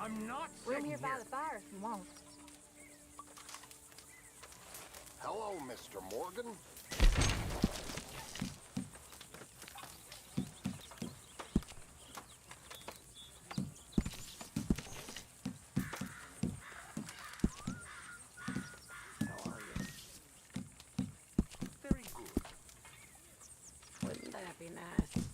I'm not Room here by the fire if you want. Hello, Mr. Morgan. How are you? Very good. Wouldn't that be nice?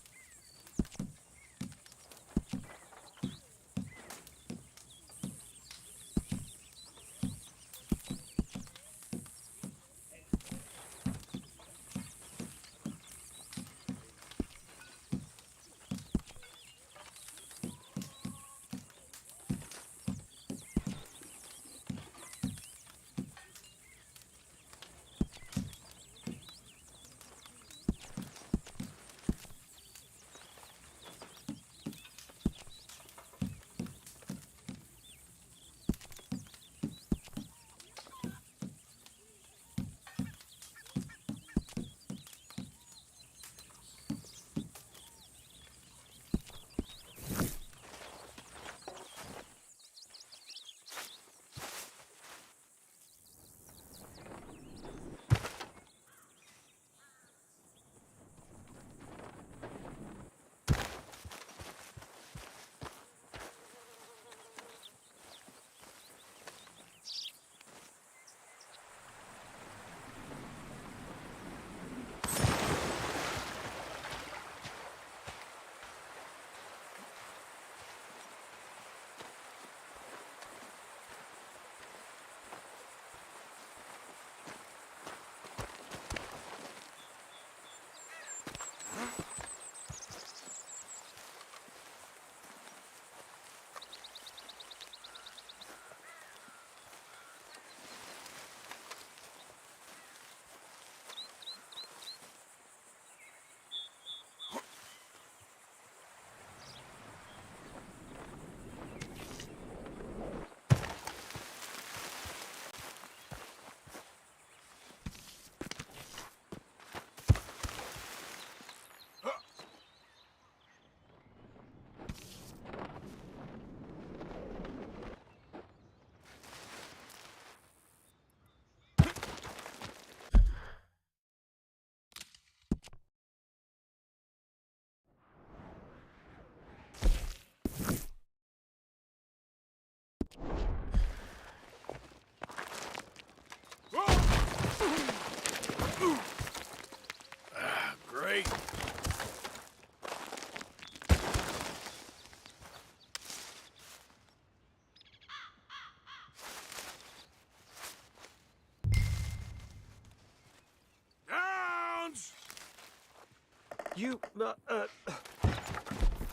You,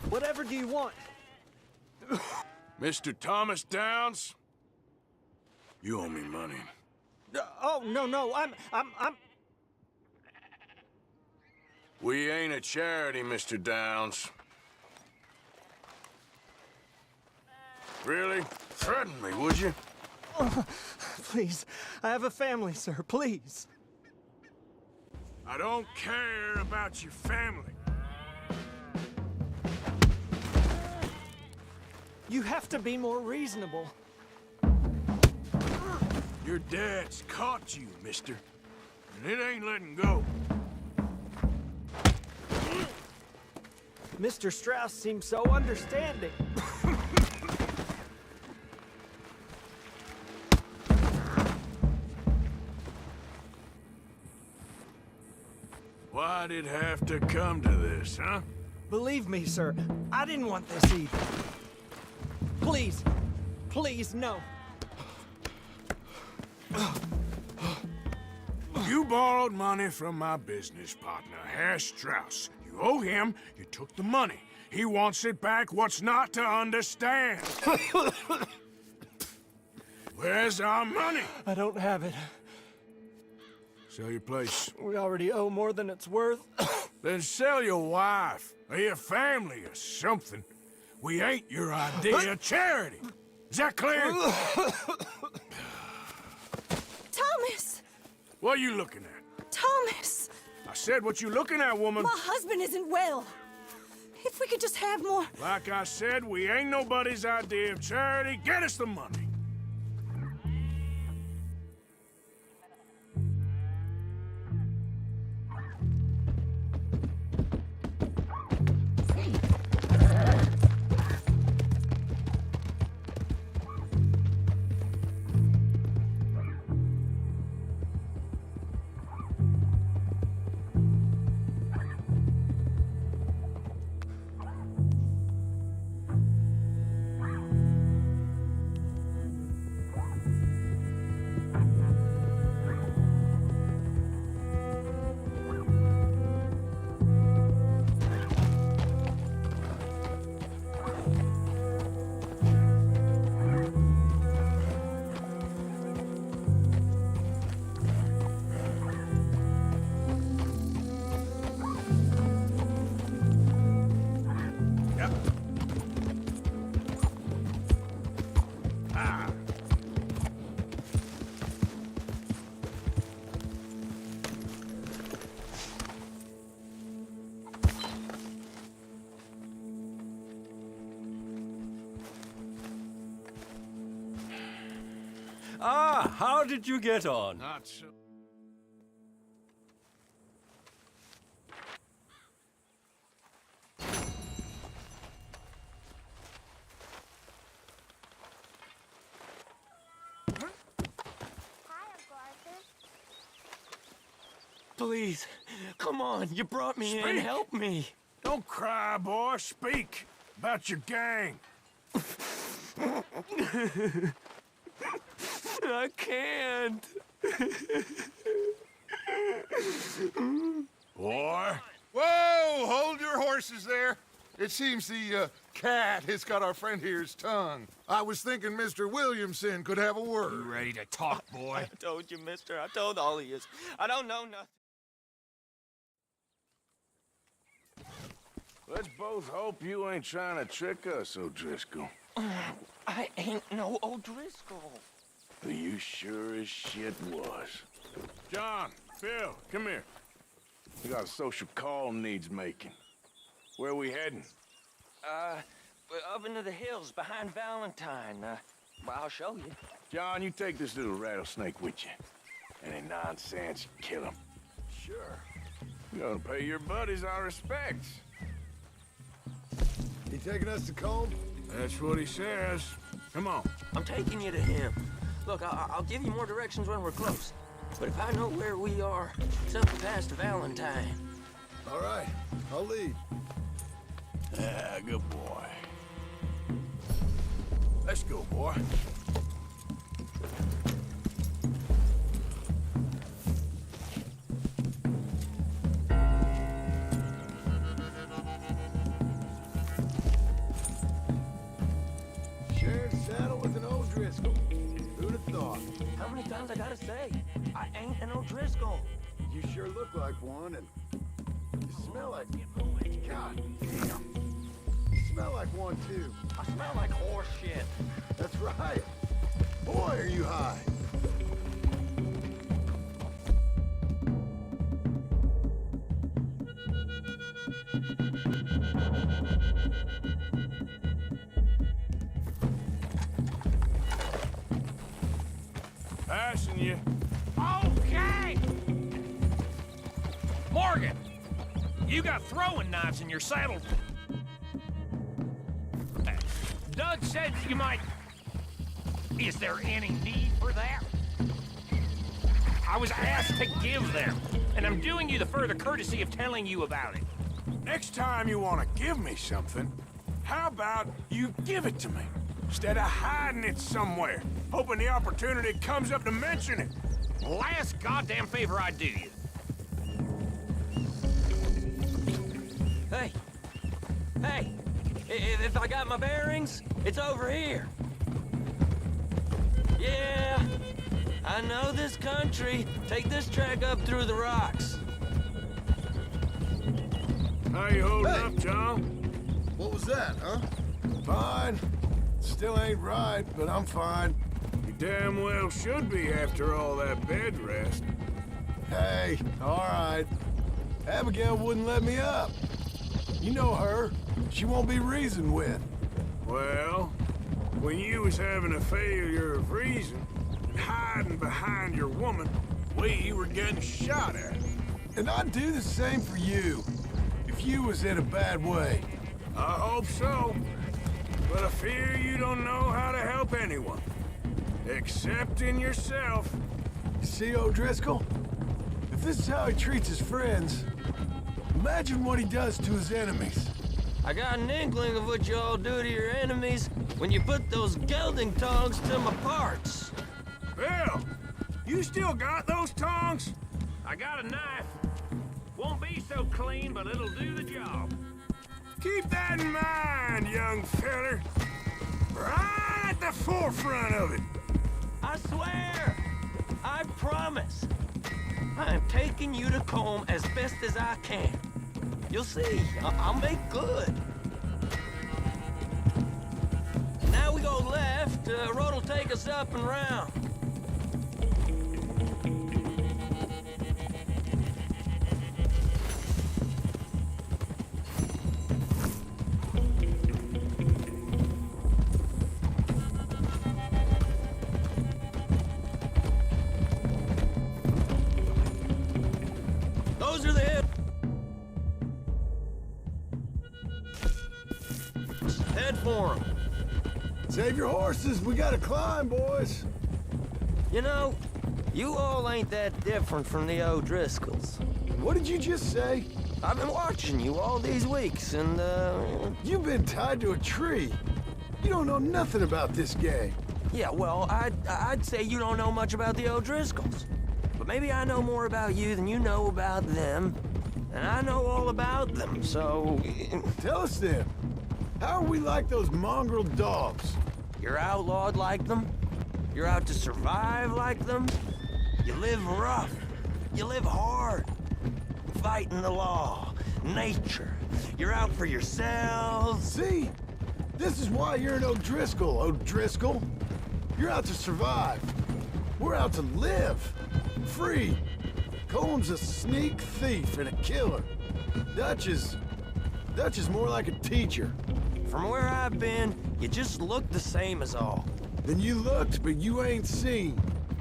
whatever do you want? Mr. Thomas Downs, you owe me money. Oh, no, I'm... We ain't a charity, Mr. Downs. Really? Threaten me, would you? Please, I have a family, sir, please. I don't care about your family. You have to be more reasonable. Your dad's caught you, mister. And it ain't letting go. Mr. Strauss seems so understanding. Why'd it have to come to this, huh? Believe me, sir, I didn't want this either. Please, please, no. You borrowed money from my business partner, Herr Strauss. You owe him, you took the money. He wants it back, what's not to understand? Where's our money? I don't have it. Sell your place. We already owe more than it's worth. Then sell your wife, or your family, or something. We ain't your idea of charity. Is that clear? Thomas! What are you looking at? Thomas! I said what you looking at, woman. My husband isn't well. If we could just have more... Like I said, we ain't nobody's idea of charity. Get us the money. Ah, how did you get on? Not so. Please, come on, you brought me in, Speak. help me. Don't cry, boy. Speak about your gang. I can't. Boy. Whoa! Hold your horses there. It seems the cat has got our friend here's tongue. I was thinking Mr. Williamson could have a word. Ready to talk, boy? I told you, mister. I told all of you. I don't know nothing. Let's both hope you ain't trying to trick us, O'Driscoll. I ain't no O'Driscoll. You sure as shit was. John, Phil, come here. We got a social call needs making. Where are we heading? We're up into the hills behind Valentine. Well, I'll show you. John, you take this little rattlesnake with you. Any nonsense, kill him. Sure. You ought to pay your buddies our respects. He taking us to Combe? That's what he says. Come on. I'm taking you to him. Look, I'll give you more directions when we're close. But if I know where we are, it's up past Valentine. All right, I'll lead. Ah, good boy. Let's go, boy. Shared saddle with an O'Driscoll. Who'd have thought? How many times I gotta say? I ain't an O'Driscoll. You sure look like one, and you smell like... God damn. You smell like one, too. I smell like horse shit. That's right. Boy, are you high. Passing you. Okay! Morgan! You got throwing knives in your saddle. Doug said you might... Is there any need for that? I was asked to give them, and I'm doing you the further courtesy of telling you about it. Next time you want to give me something, how about you give it to me? Instead of hiding it somewhere, hoping the opportunity comes up to mention it. Last goddamn favor I do you. Hey! Hey! If I got my bearings, it's over here. Yeah, I know this country. Take this track up through the rocks. How you holding Hey! up, John? What was that, huh? Fine. Still ain't right, but I'm fine. You damn well should be after all that bed rest. Hey, all right. Abigail wouldn't let me up. You know her. She won't be reasoned with. Well, when you was having a failure of reason and hiding behind your woman, we were getting shot at. And I'd do the same for you, if you was in a bad way. I hope so. But I fear you don't know how to help anyone. Except in yourself. You see, O'Driscoll? If this is how he treats his friends, imagine what he does to his enemies. I got an inkling of what you all do to your enemies when you put those gelding tongs to my parts. Bill, you still got those tongs? I got a knife. Won't be so clean, but it'll do the job. Keep that in mind, young feller. Right at the forefront of it. I swear! I promise! I'm taking you to comb as best as I can. You'll see, I'll make good. Now we go left, road will take us up and round. Those are the hills. Head for them. Save your horses, we gotta climb, boys. You know, you all ain't that different from the O'Driscolls. What did you just say? I've been watching you all these weeks, and, You've been tied to a tree. You don't know nothing about this game. yeah, well, I'd say you don't know much about the O'Driscolls. But maybe I know more about you than you know about them. And I know all about them, so... Tell us then, how are we like those mongrel dogs? You're outlawed like them? You're out to survive like them? You live rough. You live hard. Fighting the law, nature. You're out for yourselves. See? This is why you're an O'Driscoll, O'Driscoll. You're out to survive. We're out to live. Free. Coleman's a sneak thief and a killer. Dutch is more like a teacher. From where I've been, you just look the same as all. Then you looked, but you ain't seen.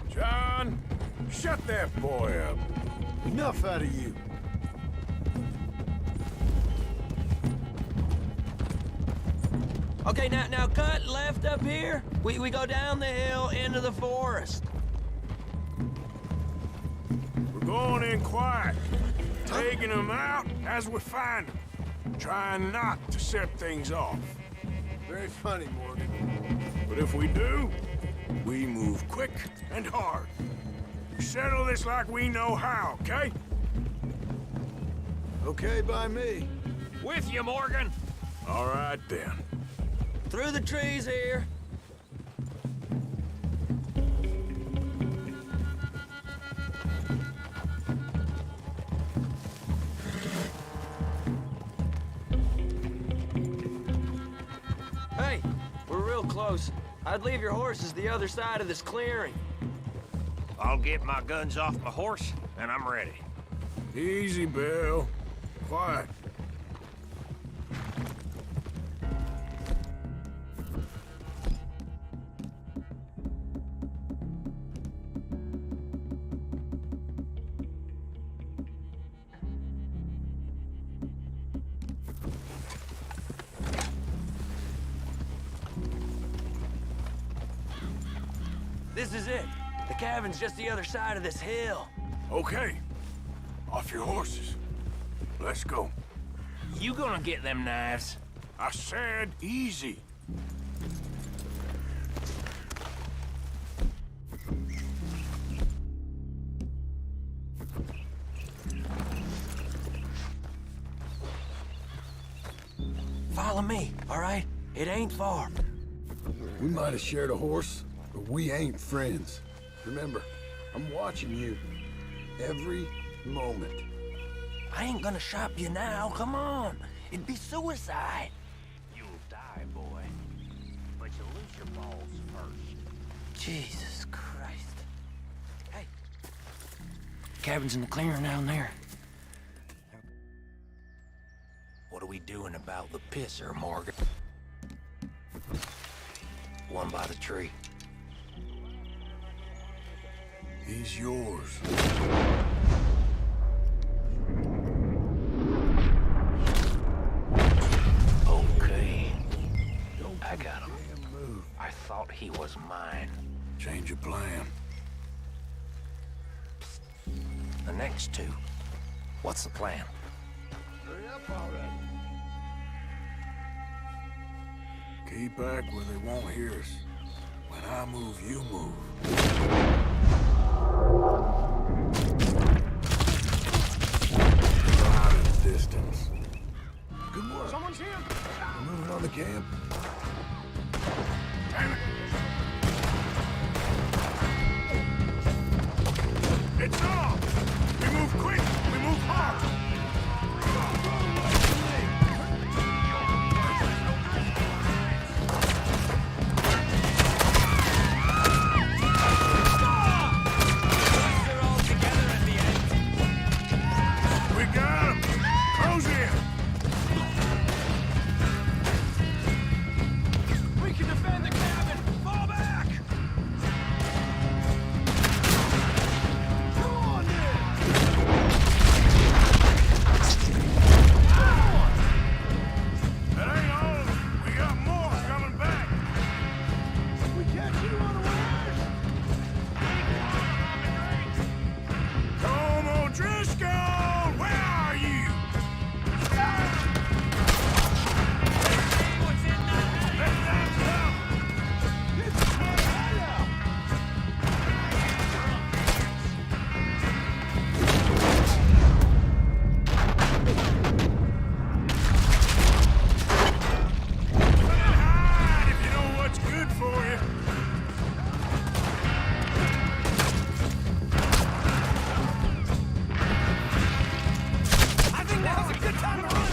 John, shut that boy up. Enough out of you. Okay, now cut left up here. We go down the hill into the forest. We're going in quiet. Taking them out as we find them. Trying not to set things off. Very funny, Morgan. But if we do, we move quick and hard. We settle this like we know how, okay? Okay by me. With you, Morgan. All right, then. Through the trees here. We're real close. I'd leave your horses the other side of this clearing. I'll get my guns off my horse, and I'm ready. Easy, Bill. Quiet. This is it. The cabin's just the other side of this hill. Okay. Off your horses. Let's go. You gonna get them knives? I said easy. Follow me, all right? It ain't far. We might have shared a horse, but we ain't friends. Remember, I'm watching you every moment. I ain't gonna shop you now, come on. It'd be suicide. You'll die, boy. But you'll lose your balls first. Jesus Christ. Hey. Cabin's in the clearing down there. What are we doing about the pisser, Morgan? One by the tree. He's yours. Okay. I got him. I thought he was mine. Change your plan. The next two. What's the plan? Hurry up already. Keep back where they won't hear us. When I move, you move. Out of the distance. Good work. Someone's here. We're moving on the camp. Damn it! It's on! We move quick! We move hard! We got him! Close in! We can defend the cabin! Fall back! Come on, That ain't all of them. We got more coming back. We catch you unawares. Come on, Driscoll! Where are you? Let that come! This is my hideout. Hide if you know what's good for you. I think now's a good time to run!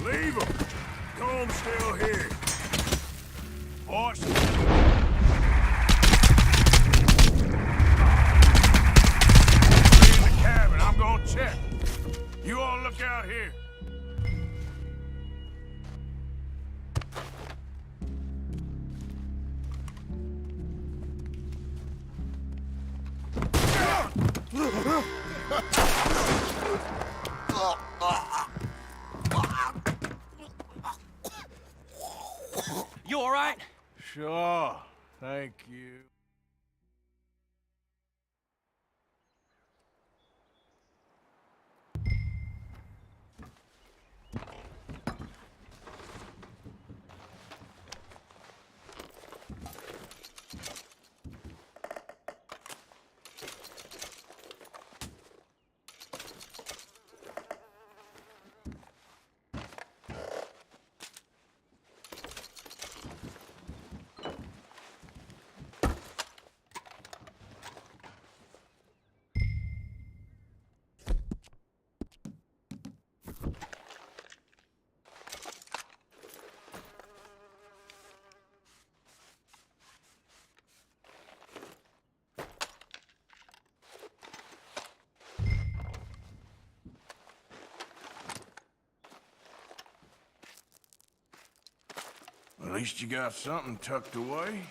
Leave him. Comb's still here. Boss. Stay in the cabin. I'm gonna check. You all look out here. You all right? Sure. Thank you. At least you got something tucked away.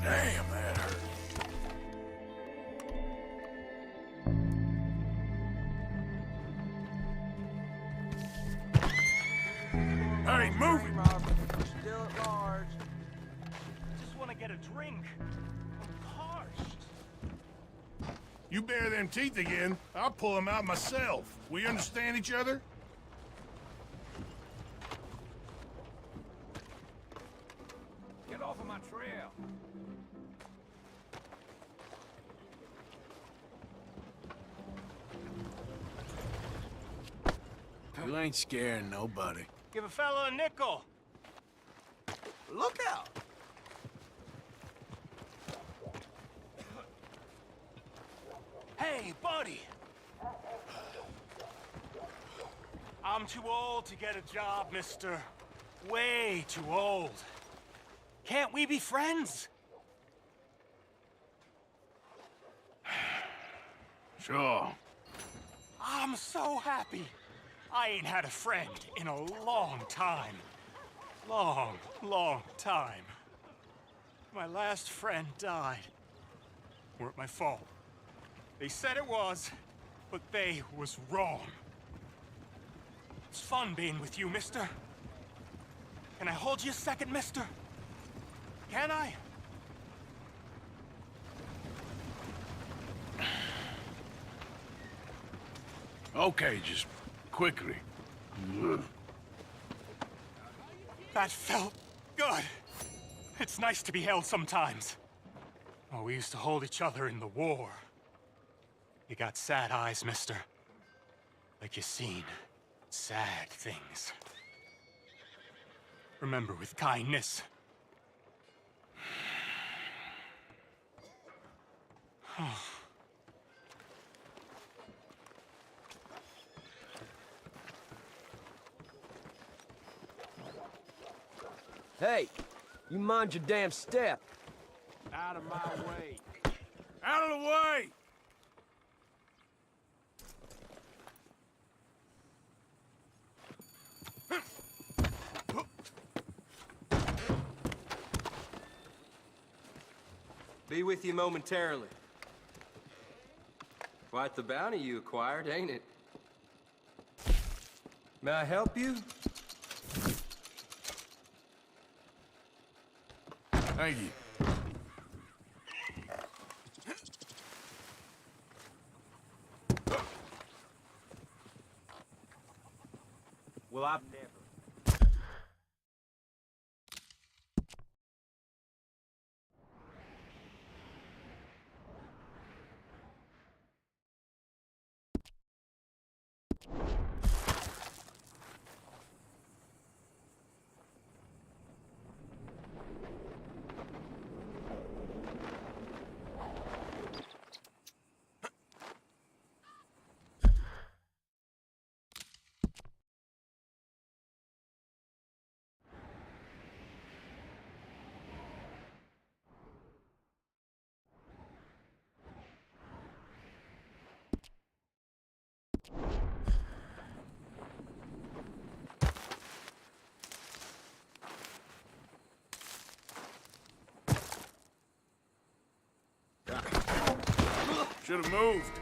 Damn, that hurt. Hey, move it! Still at large. Just want to get a drink. I'm parched. You bare them teeth again, I'll pull them out myself. We understand each other? Get off of my trail. You ain't scaring nobody. Give a fellow a nickel. Look out! Hey, buddy. I'm too old to get a job, mister. Way too old. Can't we be friends? Sure. I'm so happy. I ain't had a friend in a long time. Long time. My last friend died. Weren't my fault. They said it was, but they was wrong. It's fun being with you, mister. Can I hold you a second, mister? Can I? Okay, just quickly. That felt good. It's nice to be held sometimes. Oh, we used to hold each other in the war. You got sad eyes, mister. Like you seen sad things. Remember with kindness. Hey, you mind your damn step. Out of my way. Out of the way! Be with you momentarily. Quite the bounty you acquired, ain't it? May I help you? Thank you. Well, I've never. Should have moved.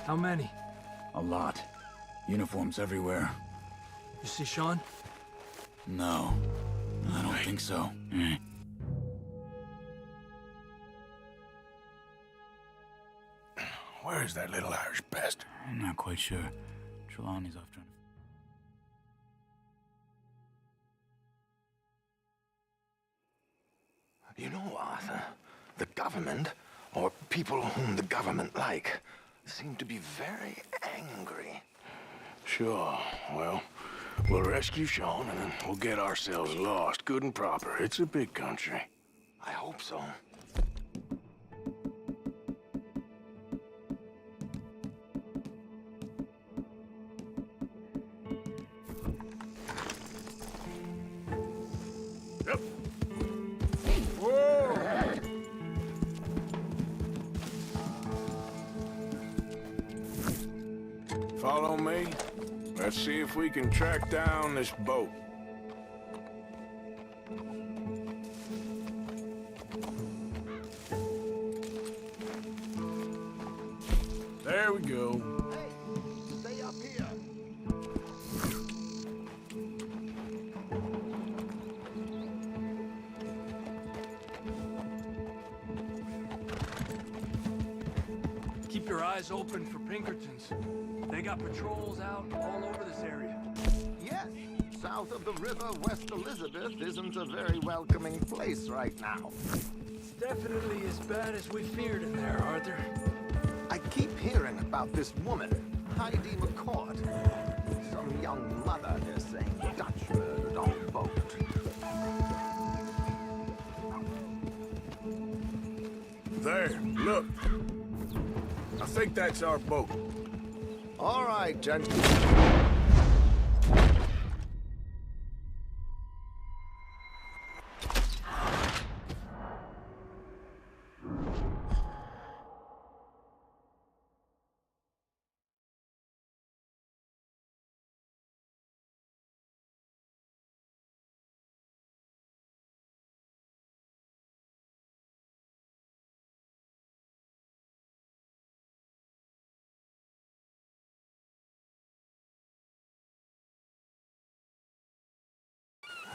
How many? A lot. Uniforms everywhere. You see Sean? No, I don't think so. Where is that little Irish bastard? I'm not quite sure. Trelawney's off trying to... You know, Arthur, the government, or people whom the government like, seem to be very angry. Sure, well, we'll rescue Sean and then we'll get ourselves lost, good and proper. It's a big country. I hope so. Yep. Follow me. Let's see if we can track down this boat. There we go. Hey, stay up here. Keep your eyes open for Pinkertons. They got patrols out all over this area. Yes, south of the river, West Elizabeth isn't a very welcoming place right now. It's definitely as bad as we feared in there, Arthur. I keep hearing about this woman, Heidi McCord. Some young mother, they're saying, Dutch murdered on a boat. There, look. I think that's our boat. All right, gentlemen.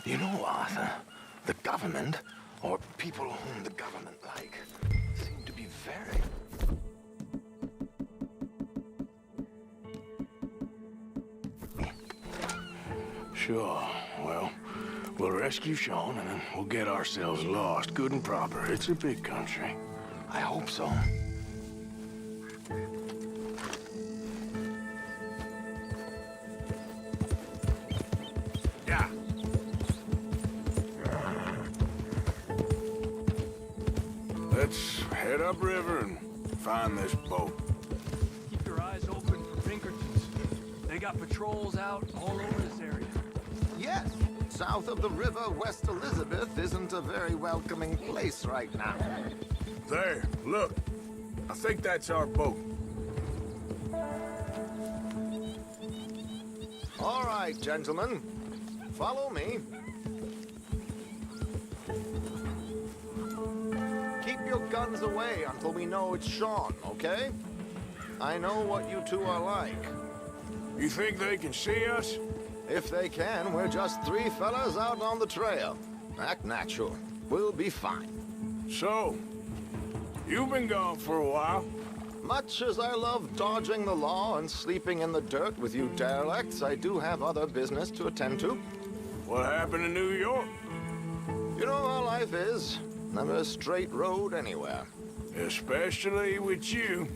You know, Arthur, the government, or people whom the government like, seem to be very... Sure, well, we'll rescue Sean and then we'll get ourselves lost, good and proper. It's a big country. I hope so. Yeah. Let's head upriver and find this boat. Keep your eyes open for Pinkertons. They got patrols out all over this area. Yes, south of the river, West Elizabeth isn't a very welcoming place right now. There, look. I think that's our boat. All right, gentlemen. Follow me. Keep your guns away until we know it's Sean, okay? I know what you two are like. You think they can see us? If they can, we're just three fellas out on the trail. Act natural. We'll be fine. So, you've been gone for a while. Much as I love dodging the law and sleeping in the dirt with you derelicts, I do have other business to attend to. What happened in New York? You know how life is. Never a straight road anywhere. Especially with you.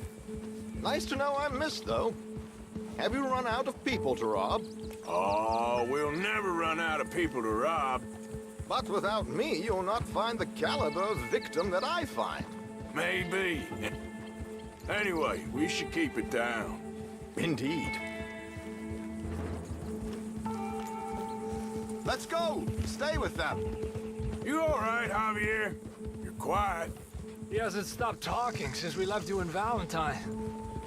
Nice to know I'm missed, though. Have you run out of people to rob? Oh, we'll never run out of people to rob. But without me, you'll not find the caliber of victim that I find. Maybe. Anyway, we should keep it down. Indeed. Let's go! Stay with them! You all right, Javier? You're quiet. He hasn't stopped talking since we left you in Valentine.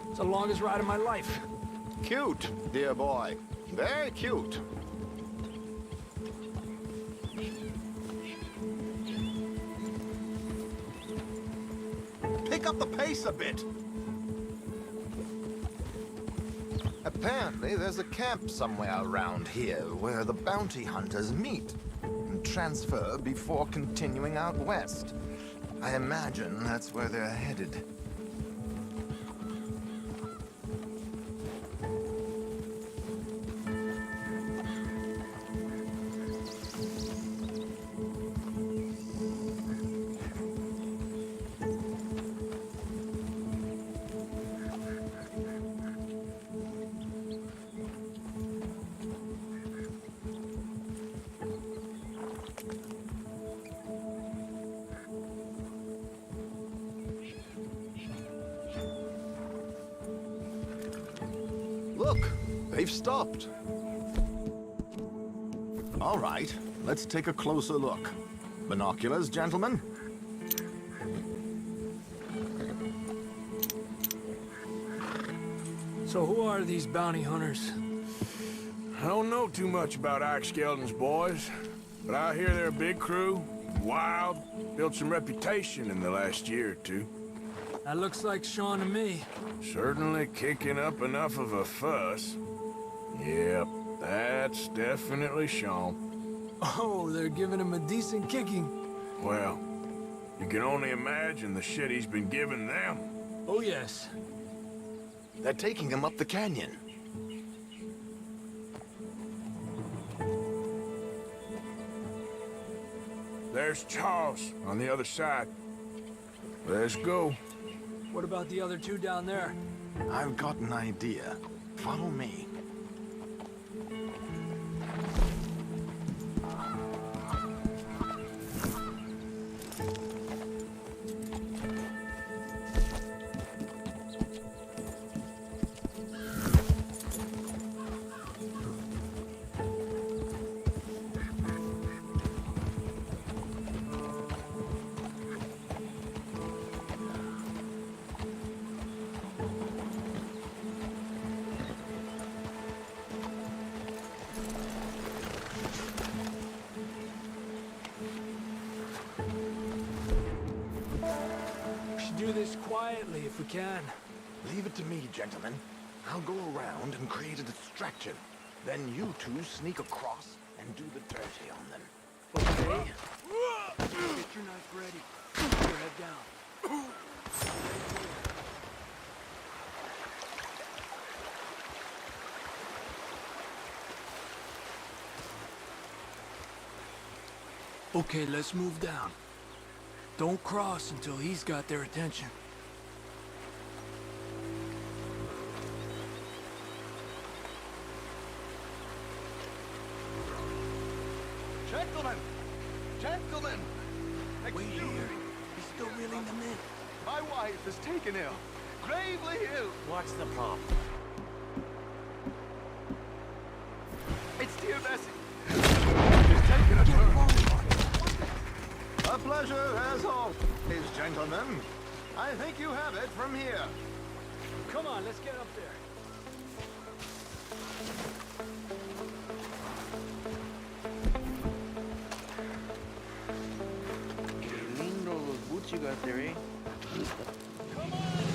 It's the longest ride of my life. Cute, dear boy. Very cute. Pick up the pace a bit. Apparently, there's a camp somewhere around here where the bounty hunters meet and transfer before continuing out west. I imagine that's where they're headed. Look, they've stopped. All right, let's take a closer look. Binoculars, gentlemen? So who are these bounty hunters? I don't know too much about Ike Skelton's boys, but I hear they're a big crew, wild, built some reputation in the last year or two. That looks like Sean to me. Certainly kicking up enough of a fuss. Yep, that's definitely Sean. Oh, they're giving him a decent kicking. Well, you can only imagine the shit he's been giving them. Oh, yes. They're taking him up the canyon. There's Charles on the other side. Let's go. What about the other two down there? I've got an idea. Follow me. Do this quietly if we can. Leave it to me, gentlemen. I'll go around and create a distraction. Then you two sneak across and do the dirty on them. Okay. Get your knife ready. Keep your head down. Okay, let's move down. Don't cross until he's got their attention. Gentlemen! Gentlemen! Wait here. He's still reeling them in. My wife is taken ill. Gravely ill. What's the problem? It's dear Bessie. She's taken a turn. A pleasure, as always, gentlemen. I think you have it from here. Come on, let's get up there. Lindo los boots you got there, eh? Come on!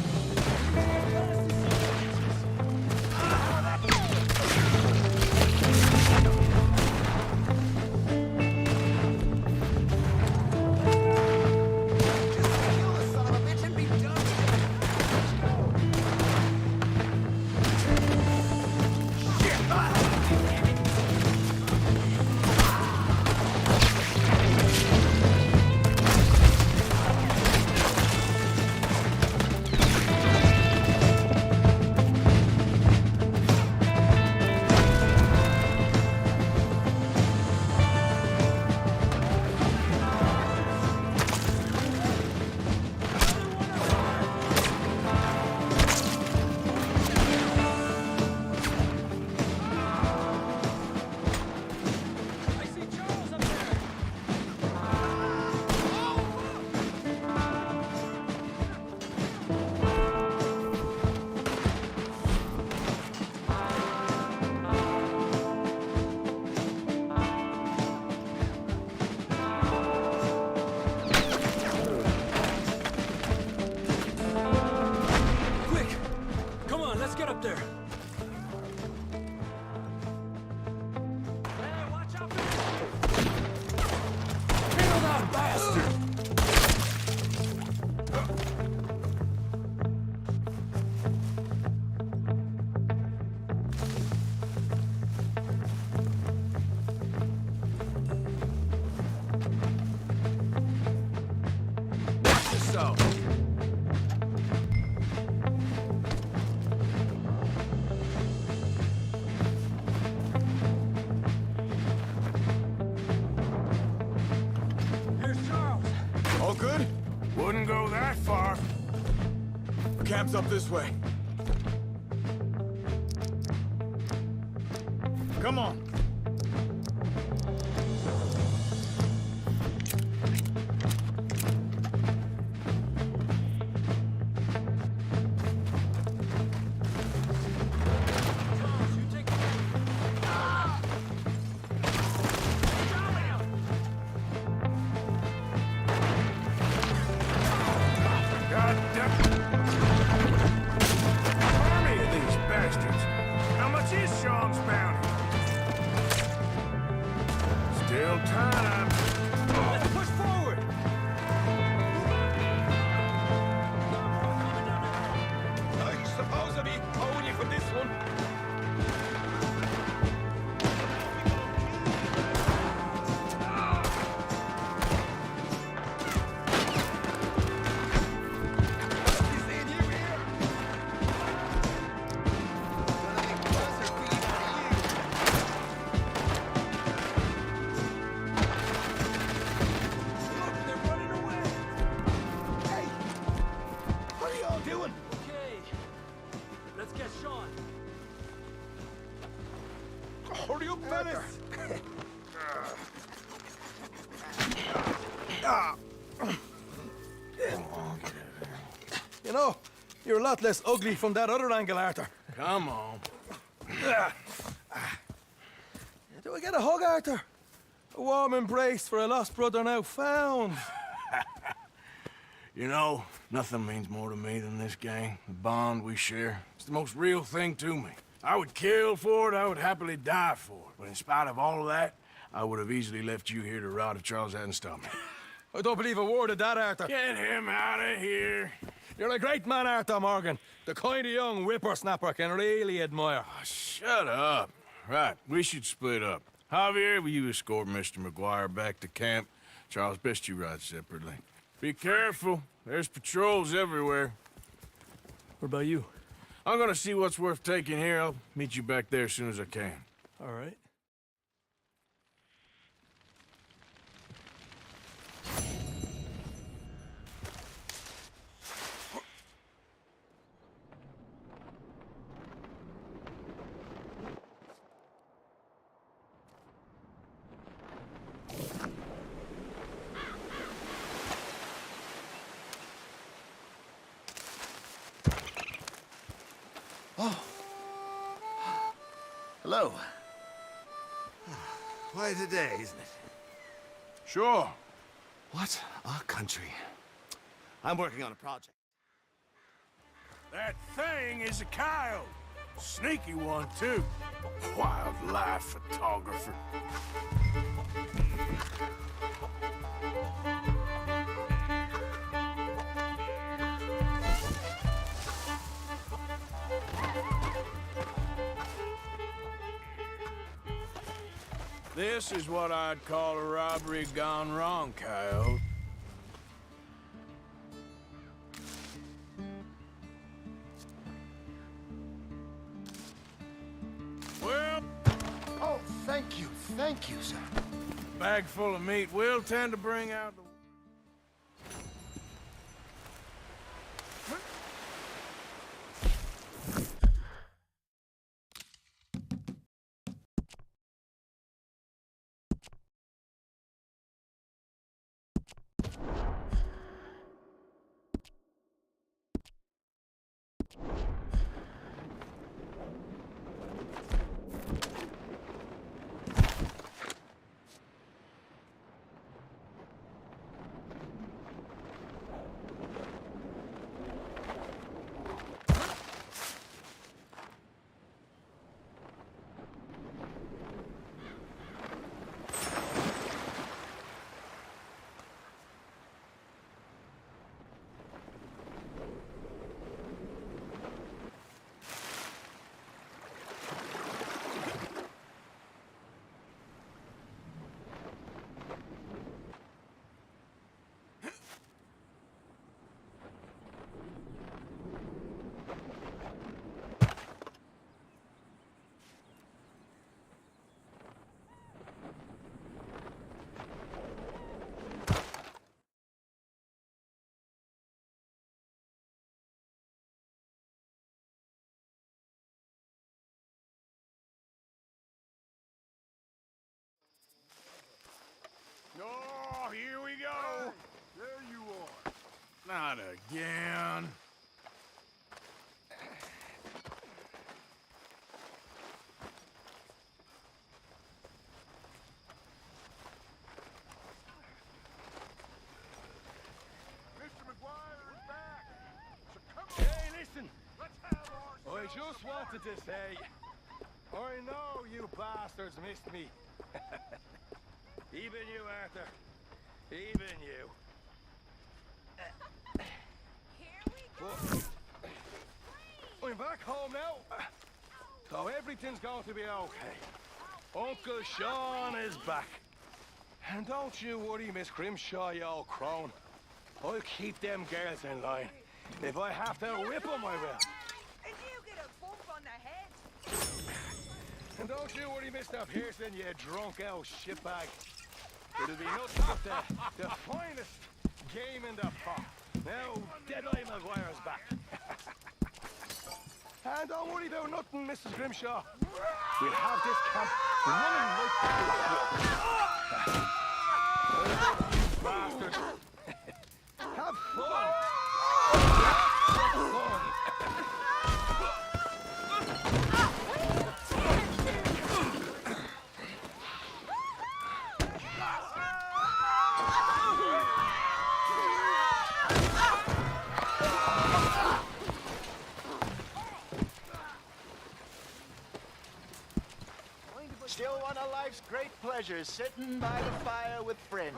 Camp's up this way. Come on. Hurry up, Venice! You know, you're a lot less ugly from that other angle, Arthur. Come on. Do I get a hug, Arthur? A warm embrace for a lost brother now found. You know, nothing means more to me than this gang. The bond we share. It's the most real thing to me. I would kill for it, I would happily die for it. But in spite of all of that, I would have easily left you here to rot if Charles hadn't stopped me. I don't believe a word of that, Arthur. Get him out of here. You're a great man, Arthur Morgan. The kind of young whippersnapper can really admire. Oh, shut up. Right, we should split up. Javier, will you escort Mr. McGuire back to camp? Charles, best you ride separately. Be careful. There's patrols everywhere. What about you? I'm gonna see what's worth taking here. I'll meet you back there as soon as I can. All right. Hello. Quite a day, isn't it? Sure. What a country. I'm working on a project. That thing is a coyote. Sneaky one, too. Wildlife photographer. This is what I'd call a robbery gone wrong, coyote. Well... Oh, thank you, sir. Bag full of meat will tend to bring out the... Not again. Mr. McGuire is back. So come on. Hey, listen. Let's have our I just wanted to say, I know you bastards missed me. Even you, Arthur. Even you. Here we go. But I'm back home now. So everything's going to be okay. Uncle Sean is back. And don't you worry, Miss Grimshaw, you old crone. I'll keep them girls in line. If I have to whip them, I will. And you get a bump on the head. And don't you worry, Mr. Pearson, you drunk out shitbag. It'll be nothing but the finest game in the pot. Now, Deadeye Maguire's back. And don't worry about nothing, Mrs. Grimshaw. We'll have this camp running like you bastards. Have fun. Have fun. Still one of life's great pleasures, sitting by the fire with friends.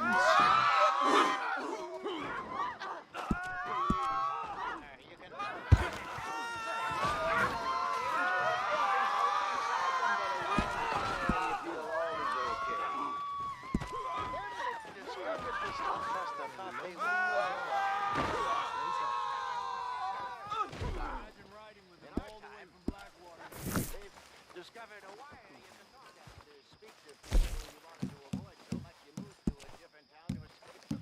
Discovered a wire you can knock out to speak to people you wanted to avoid so much you moved to a different town to escape them.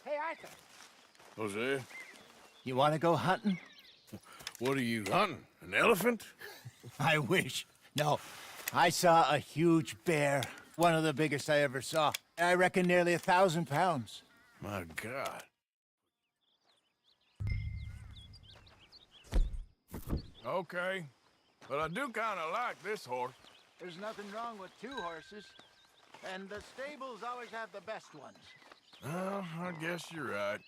Hey, Arthur. Jose, You want to go hunting? what are you hunting? An elephant? I wish. No, I saw a huge bear. One of the biggest I ever saw. I reckon nearly 1,000 pounds. My God. Okay, but I do kind of like this horse. There's nothing wrong with two horses. And the stables always have the best ones. Well, I guess you're right.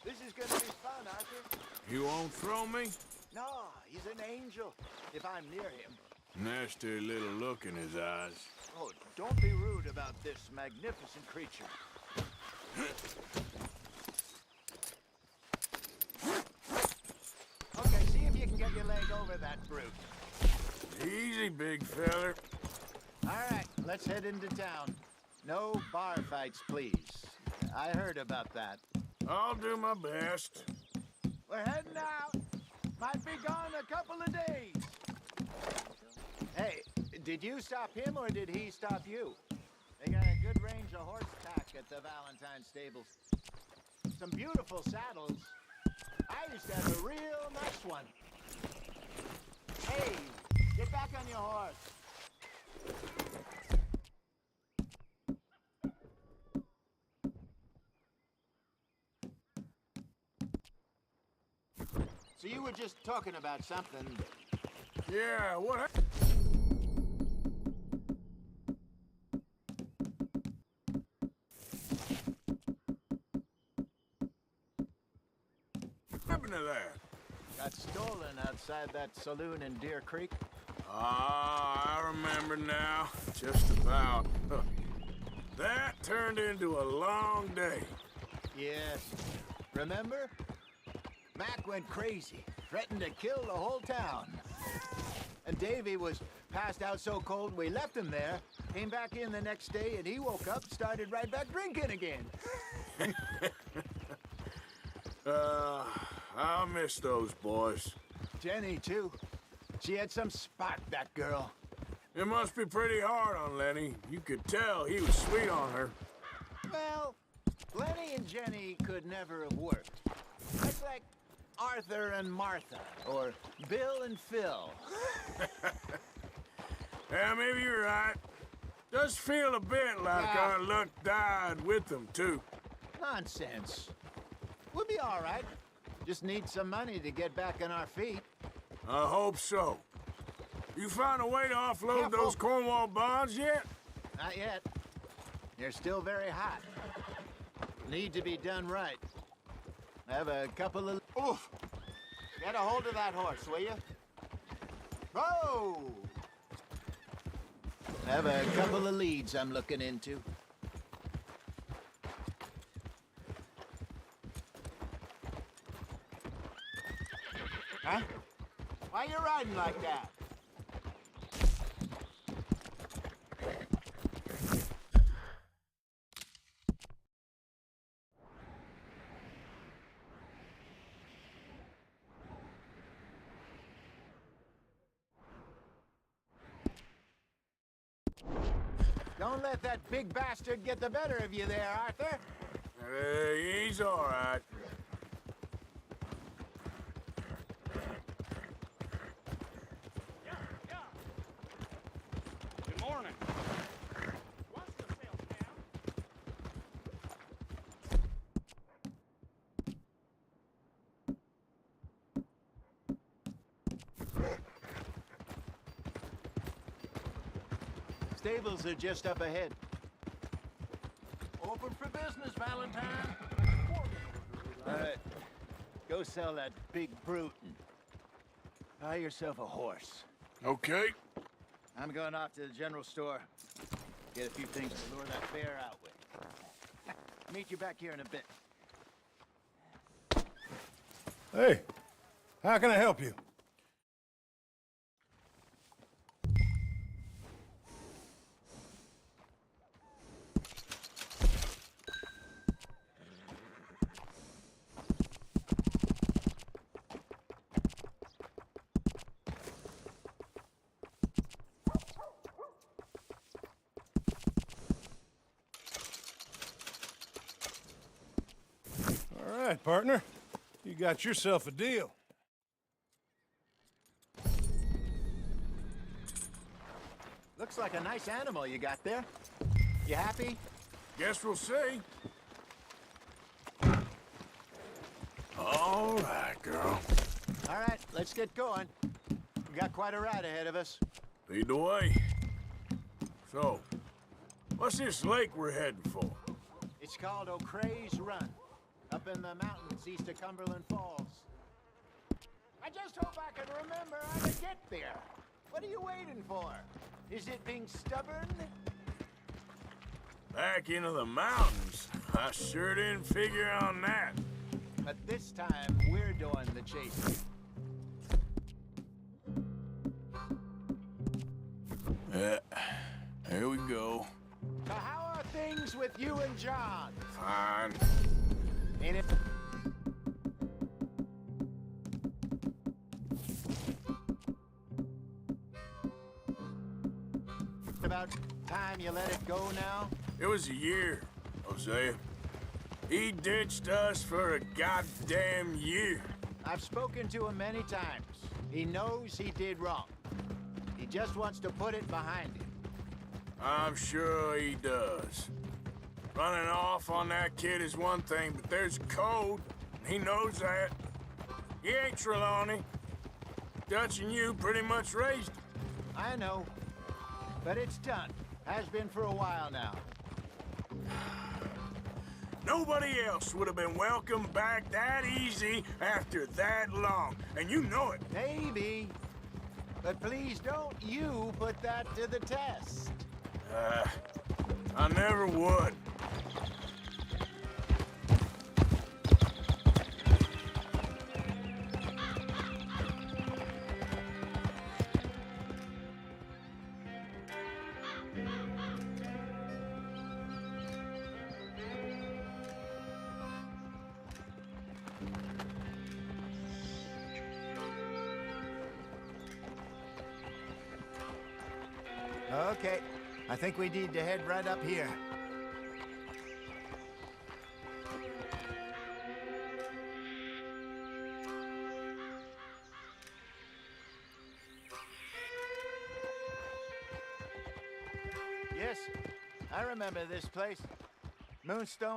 This is gonna be fun, Arthur. You won't throw me? No, he's an angel, if I'm near him. Nasty little look in his eyes. Oh, don't be rude about this magnificent creature. Okay, see if you can get your leg over that brute. Easy, big feller. All right, let's head into town. No bar fights, please. I heard about that. I'll do my best. We're heading out. Might be gone a couple of days. Hey, did you stop him or did he stop you? They got a good range of horse tack at the Valentine stables. Some beautiful saddles. I used to have a real nice one. Hey, get back on your horse. So you were just talking about something. Yeah, what happened? of that? Got stolen outside that saloon in Deer Creek. Ah, I remember now. Just about. That turned into a long day. Yes. Remember? Mac went crazy, threatened to kill the whole town. And Davy was passed out so cold we left him there, came back in the next day, and he woke up, started right back drinking again. I'll miss those boys. Jenny, too. She had some spark, that girl. It must be pretty hard on Lenny. You could tell he was sweet on her. Well, Lenny and Jenny could never have worked. It's like Arthur and Martha, or Bill and Phil. Yeah, maybe you're right. Does feel a bit like our luck died with them, too. Nonsense. We'll be all right. Just need some money to get back on our feet. I hope so. You found a way to offload those Cornwall bonds yet? Not yet. They're still very hot. Need to be done right. I have a couple of... Oof! Get a hold of that horse, will you? Whoa! I have a couple of leads I'm looking into. Huh? Why you riding like that? Don't let that big bastard get the better of you there, Arthur. He's all right. Good morning. Stables are just up ahead. Open for business, Valentine. All right. Go sell that big brute and buy yourself a horse. Okay. I'm going off to the general store. Get a few things to lure that bear out with. Meet you back here in a bit. Hey, how can I help you? All right, partner. You got yourself a deal. Looks like a nice animal you got there. You happy? Guess we'll see. All right, girl. All right, let's get going. We got quite a ride ahead of us. Lead the way. So, what's this lake we're heading for? It's called O'Creagh's Run, up in the mountains east of Cumberland Falls. I just hope I can remember how to get there. What are you waiting for? Is it being stubborn? Back into the mountains? I sure didn't figure on that. But this time, we're doing the chasing. Here we go. So how are things with you and John? Fine. Ain't it? About time you let it go now? It was a year, Hosea. He ditched us for a goddamn year. I've spoken to him many times. He knows he did wrong. He just wants to put it behind him. I'm sure he does. Running off on that kid is one thing, but there's code. He knows that. He ain't Trelawney. Dutch and you pretty much raised him. I know. But it's done. Has been for a while now. Nobody else would have been welcomed back that easy after that long, and you know it. Maybe. But please don't you put that to the test. I never would. Okay, I think we need to head right up here. Yes, I remember this place. Moonstone